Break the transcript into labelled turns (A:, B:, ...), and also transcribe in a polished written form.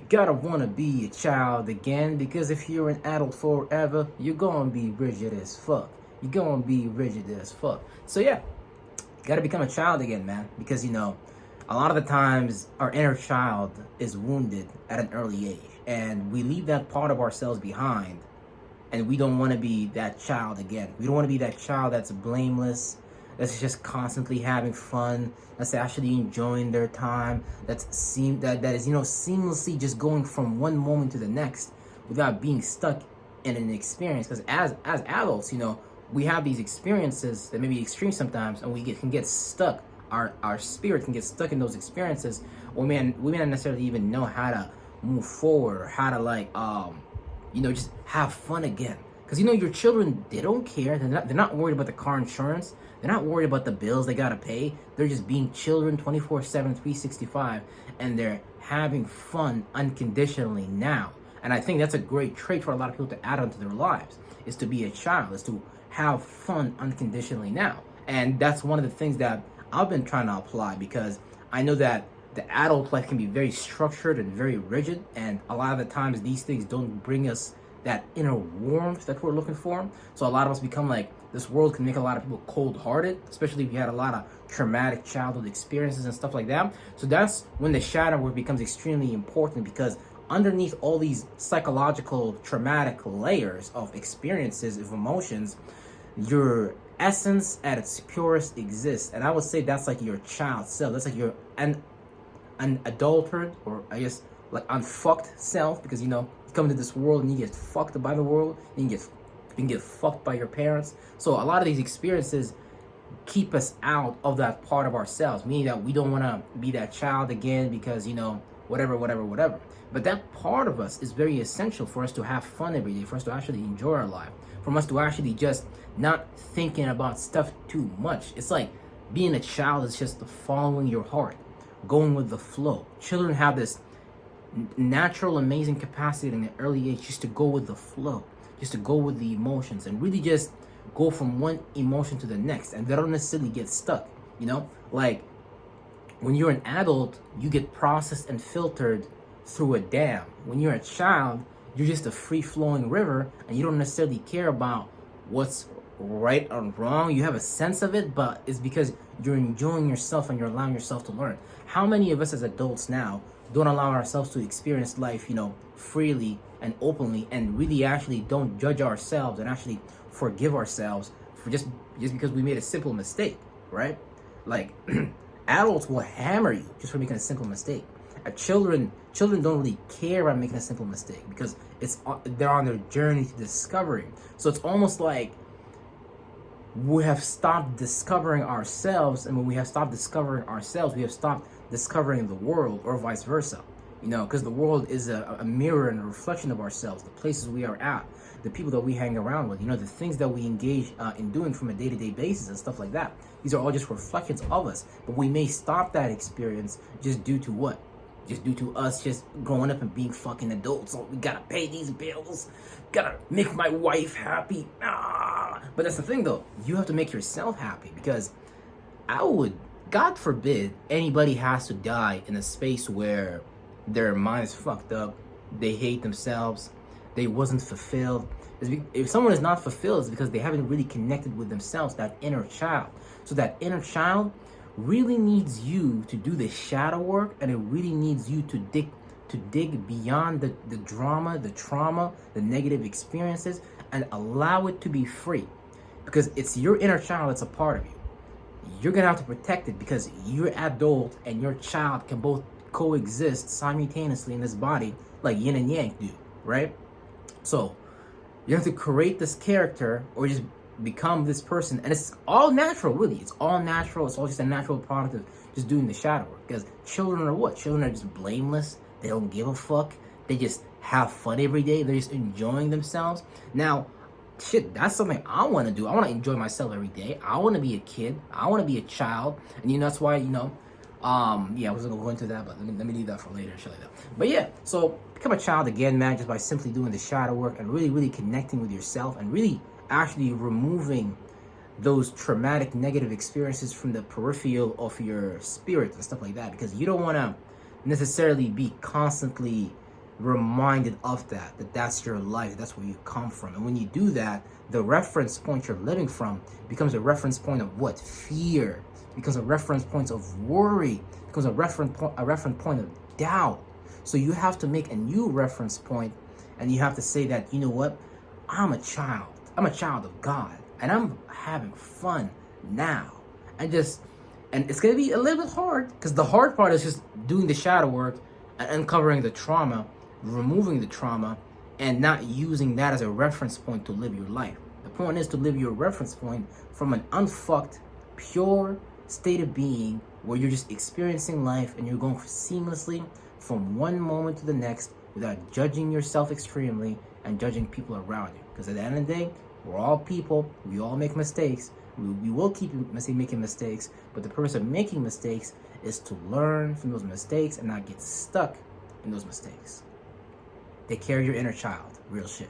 A: gotta wanna be a child again, because if you're an adult forever, you're gonna be rigid as fuck. You're gonna be rigid as fuck. So yeah, gotta become a child again, man, because a lot of the times our inner child is wounded at an early age, and we leave that part of ourselves behind, and we don't want to be that child again. We don't want to be that child that's blameless, that's just constantly having fun, that's actually enjoying their time, that is seamlessly just going from one moment to the next without being stuck in an experience. Because as adults, we have these experiences that may be extreme sometimes, and can get stuck. Our spirit can get stuck in those experiences. We may not necessarily even know how to move forward, or how to just have fun again. Because your children, they don't care. They're not worried about the car insurance. They're not worried about the bills they gotta pay. They're just being children 24/7, 365, and they're having fun unconditionally now. And I think that's a great trait for a lot of people to add onto their lives, is to be a child, is to have fun unconditionally now. And that's one of the things that I've been trying to apply, because I know that the adult life can be very structured and very rigid, and a lot of the times these things don't bring us that inner warmth that we're looking for. So a lot of us become like, this world can make a lot of people cold-hearted, especially if you had a lot of traumatic childhood experiences and stuff like that. So that's when the shadow work becomes extremely important, because underneath all these psychological traumatic layers of experiences, of emotions, your essence at its purest exists. And I would say that's like your child self. That's like your unadulterated, or I guess like unfucked self, because you come into this world and you get fucked by the world, and you can get fucked by your parents. So a lot of these experiences keep us out of that part of ourselves, meaning that we don't want to be that child again, because whatever. But that part of us is very essential for us to have fun every day, for us to actually enjoy our life, for us to actually just not thinking about stuff too much. It's like being a child is just following your heart, going with the flow. Children have this natural, amazing capacity in the early age just to go with the flow, just to go with the emotions, and really just go from one emotion to the next, and they don't necessarily get stuck. Like when you're an adult, you get processed and filtered through a dam. When you're a child, you're just a free-flowing river, and you don't necessarily care about what's right or wrong. You have a sense of it, but it's because you're enjoying yourself and you're allowing yourself to learn. How many of us as adults now don't allow ourselves to experience life, freely and openly, and really actually don't judge ourselves and actually forgive ourselves for just because we made a simple mistake, right? Like adults will hammer you just for making a simple mistake. Children don't really care about making a simple mistake, because they're on their journey to discovering. So it's almost like we have stopped discovering ourselves, and when we have stopped discovering ourselves, we have stopped discovering the world, or vice versa. Because the world is a mirror and a reflection of ourselves, the places we are at, the people that we hang around with, the things that we engage in doing from a day-to-day basis and stuff like that. These are all just reflections of us, but we may stop that experience just due to what? Just due to us just growing up and being fucking adults. So we gotta pay these bills, gotta make my wife happy. But that's the thing though, you have to make yourself happy, because God forbid anybody has to die in a space where their mind is fucked up, they hate themselves, they wasn't fulfilled. If someone is not fulfilled, it's because they haven't really connected with themselves, that inner child. So that inner child really needs you to do the shadow work, and it really needs you to dig beyond the drama, the trauma, the negative experiences, and allow it to be free. Because it's your inner child that's a part of you. You're gonna have to protect it, because your adult and your child can both coexist simultaneously in this body, like yin and yang do, right? So you have to create this character, or just become this person, and it's all natural, really. It's all natural. It's all just a natural product of just doing the shadow work. Because children are what? Children are just blameless. They don't give a fuck. They just have fun every day. They're just enjoying themselves. Now, shit, that's something I want to do. I want to enjoy myself every day. I want to be a kid. I want to be a child. And that's why, I was gonna go into that, but let me leave that for later and shit like that. But yeah, so become a child again, man, just by simply doing the shadow work and really, really connecting with yourself, and really actually removing those traumatic negative experiences from the peripheral of your spirit and stuff like that, because you don't want to necessarily be constantly reminded of that that's your life, that's where you come from. And when you do that, the reference point you're living from becomes a reference point of what? Fear. Becomes a reference point of worry. Becomes a reference point of doubt. So you have to make a new reference point, and you have to say that, you know what? I'm a child of God, and I'm having fun now. And it's gonna be a little bit hard, because the hard part is just doing the shadow work and uncovering the trauma, removing the trauma, and not using that as a reference point to live your life. The point is to live your reference point from an unfucked, pure state of being where you're just experiencing life and you're going seamlessly from one moment to the next without judging yourself extremely and judging people around you. Because at the end of the day, we're all people, we all make mistakes, we will keep making mistakes, but the purpose of making mistakes is to learn from those mistakes and not get stuck in those mistakes. Take care of your inner child. Real shit.